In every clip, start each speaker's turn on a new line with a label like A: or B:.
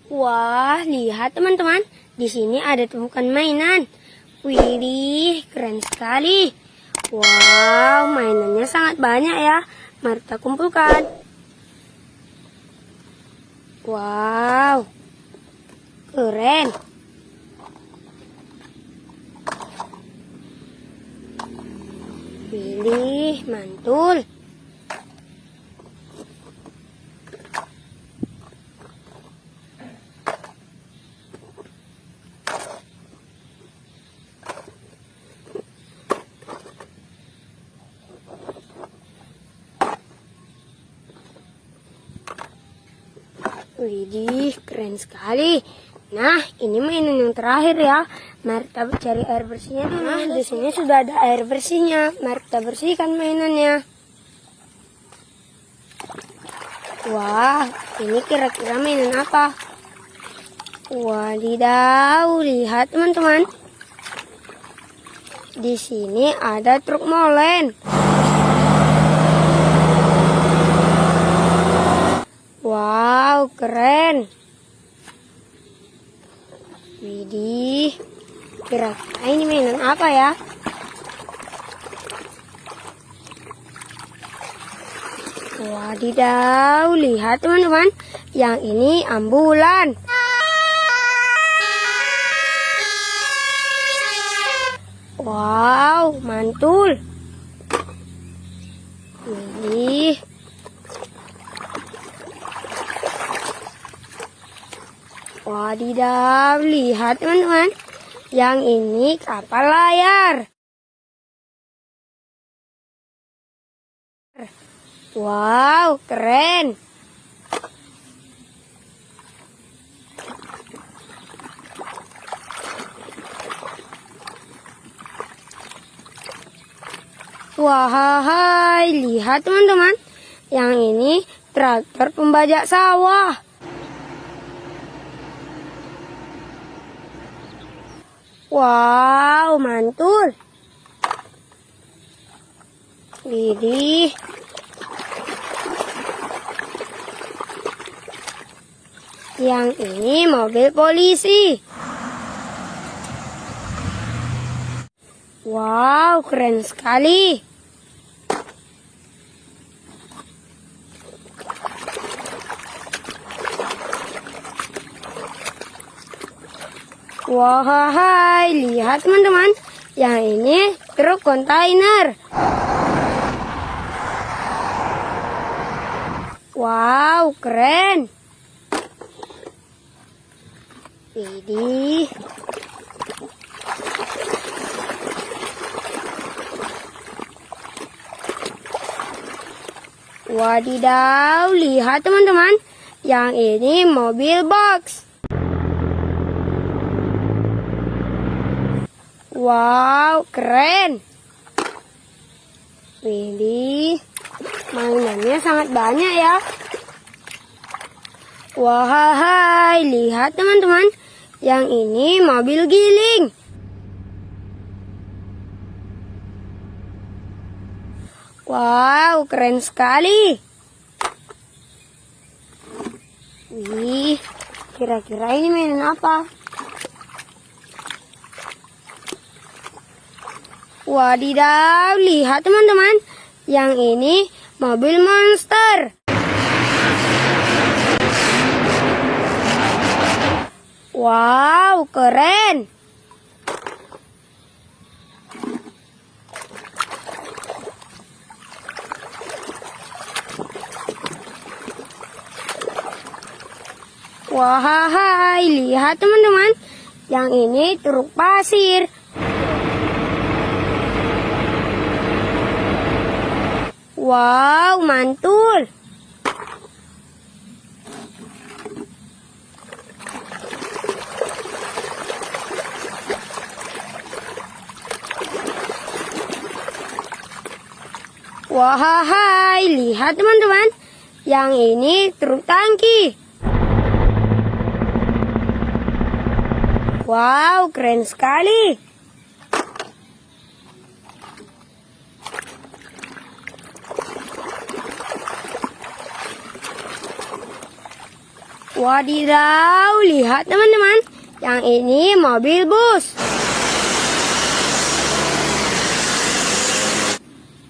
A: Wah, lihat teman-teman. Di sini ada tumpukan mainan. Widih, keren sekali. Wow, mainannya sangat banyak ya. Mari kita kumpulkan. Wow, keren. Widih, mantul. Widih, keren sekali. Nah, ini mainan yang terakhir ya. Mari kita cari air bersihnya dulu. Nah, di sini sudah ada air bersihnya. Mari kita bersihkan mainannya. Wah, ini kira-kira mainan apa? Wadidaw, lihat teman-teman. Di sini ada truk molen. Wow, keren. Widih, kira-kira ini mainan apa ya? Wadidaw, lihat teman-teman. Yang ini ambulan. Wow, mantul. Widih. Wadidaw, lihat teman-teman. Yang ini kapal layar. Wow, keren. Wahai, lihat teman-teman. Yang ini traktor pembajak sawah. Wow, mantul. Widih. Yang ini mobil polisi. Wow, keren sekali. Wahai, lihat teman-teman. Yang ini truk kontainer. Wow, keren. Widih. Wadidaw, lihat teman-teman. Yang ini mobil box. Wow, keren. Widih, mainannya sangat banyak ya. Wahai, lihat teman-teman. Yang ini mobil giling. Wow, keren sekali. Wih, kira-kira ini mainan apa? Wadidaw, lihat teman-teman. Yang ini mobil monster. Wow, keren. Wahai, lihat teman-teman. Yang ini truk pasir. Wow, mantul. Wahai, lihat teman-teman. Yang ini truk tangki. Wow, keren sekali. Wadidaw, lihat teman-teman. Yang ini mobil bus.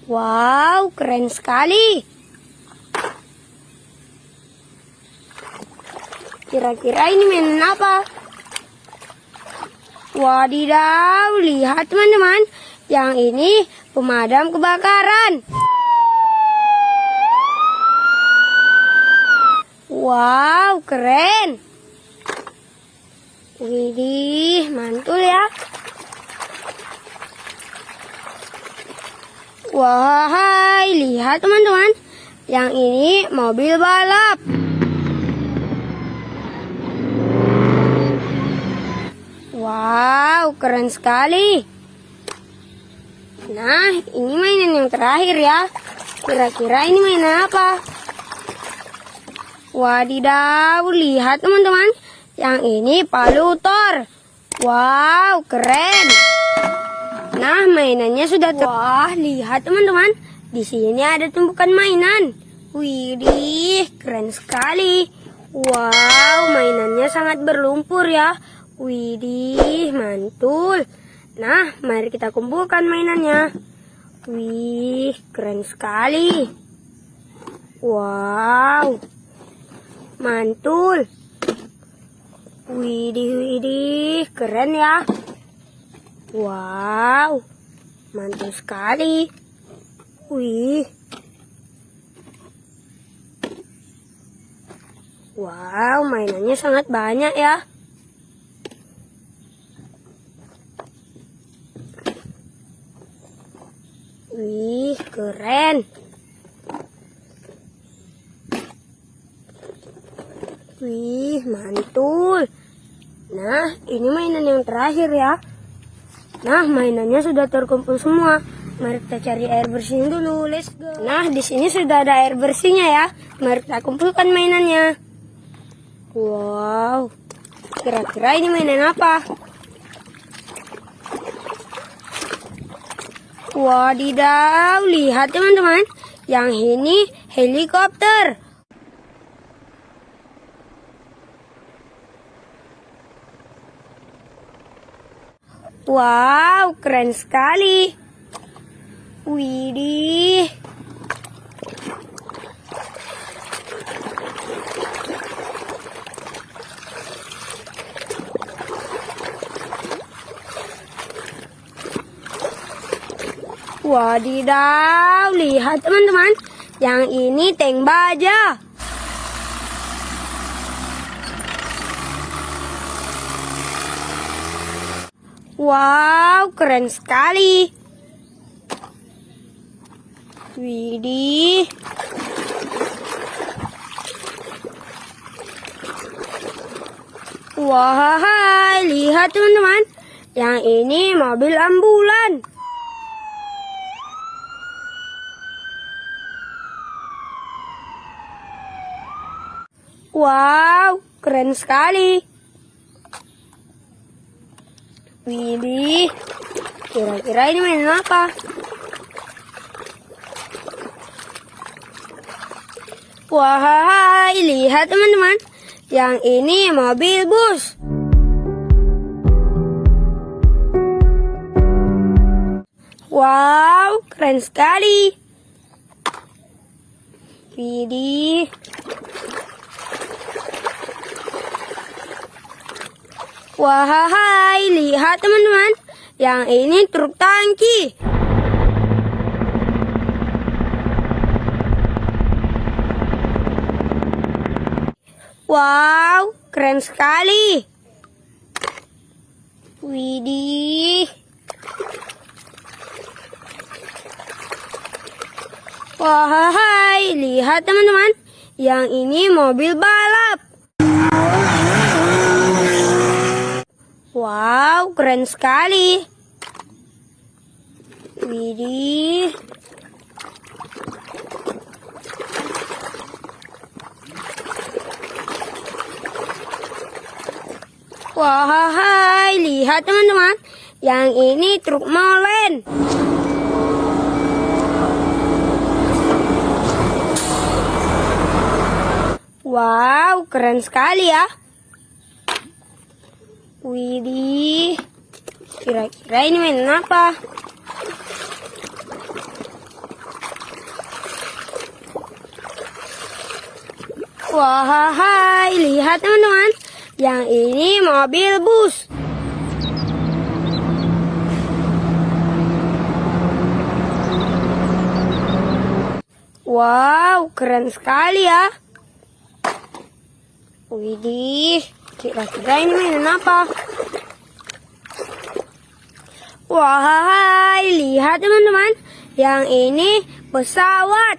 A: Wow, keren sekali. Kira-kira ini mainan apa? Wadidaw, lihat teman-teman. Yang ini pemadam kebakaran. Wow, keren. Widih, mantul ya. Wahai, lihat teman-teman. Yang ini mobil balap. Wow, keren sekali. Nah, ini mainan yang terakhir ya. Kira-kira ini mainan apa? Wadidaw, lihat teman-teman. Yang ini palutor. Wow, keren. Nah, mainannya sudah wah, lihat teman-teman. Di sini ada tumpukan mainan. Widih, keren sekali. Wow, mainannya sangat berlumpur ya. Widih, mantul. Nah, mari kita kumpulkan mainannya. Wih, keren sekali. Wow, mantul. Widih, keren ya. Wow, mantul sekali. Wih. Wow, mainannya sangat banyak ya. Wih, keren. Wih, mantul. Nah, ini mainan yang terakhir ya. Nah, mainannya sudah terkumpul semua. Mari kita cari air bersih dulu. Let's go. Nah, di sini sudah ada air bersihnya ya. Mari kita kumpulkan mainannya. Wow. Kira-kira ini mainan apa? Wadidaw, lihat teman-teman. Yang ini helikopter. Wow, keren sekali. Widih. Wadidaw, lihat teman-teman. Yang ini tank baja. Wow, keren sekali. Widih. Wahai, lihat teman-teman. Yang ini mobil ambulan. Wow, keren sekali. Widih, kira-kira ini mainan apa? Wahai, lihat teman-teman. Yang ini mobil bus. Wow, keren sekali. Widih. Wahai, lihat teman-teman. Yang ini truk tangki. Wow, keren sekali. Widih. Wahai, lihat teman-teman. Yang ini mobil balap. Wow, keren sekali. Widih. Wahai, lihat teman-teman. Yang ini truk molen. Wow, keren sekali ya. Widih, kira-kira ini mainan apa? Wah, lihat teman-teman. Yang ini mobil bus. Wow, keren sekali ya. Widih, kira-kira ini mainan apa? Wah, lihat teman-teman. Yang ini pesawat.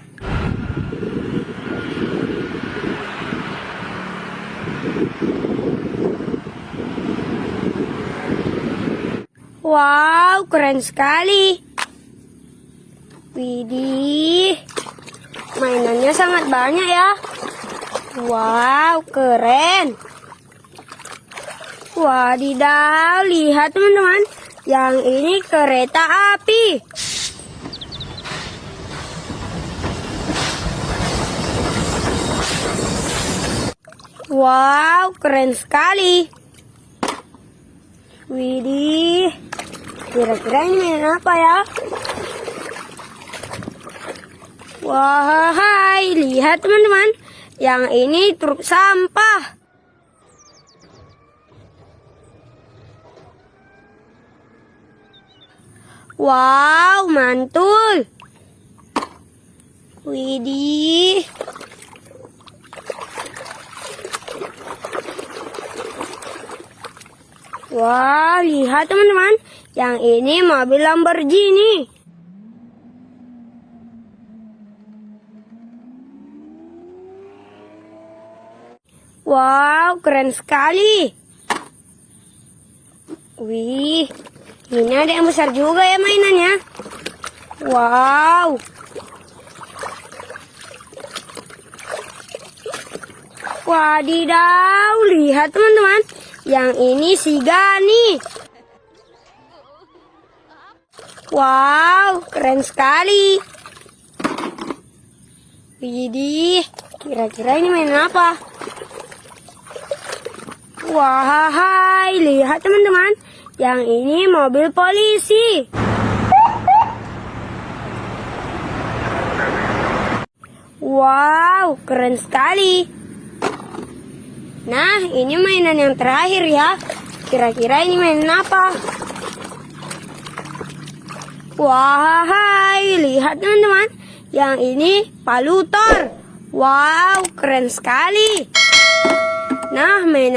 A: Wow, keren sekali. Widih, mainannya sangat banyak ya. Wow, keren. Wadidaw, lihat teman-teman. Yang ini kereta api. Wow, keren sekali. Widih, kira-kira ini mainan apa ya? Wah, lihat teman-teman. Yang ini truk sampah. Wow, mantul. Widih. Wah, lihat teman-teman. Yang ini mobil Lamborghini. Wow, keren sekali. Wih, ini ada yang besar juga ya mainannya. Wow. Wadidaw, lihat teman-teman. Yang ini si Gani. Wow, keren sekali. Widih, kira-kira ini mainan apa? Wah, lihat teman-teman. Yang ini mobil polisi. Wow, keren sekali. Nah, ini mainan yang terakhir ya. Kira-kira ini mainan apa? Wah, lihat teman-teman. Yang ini palutor. Wow, keren sekali. Nah, mainan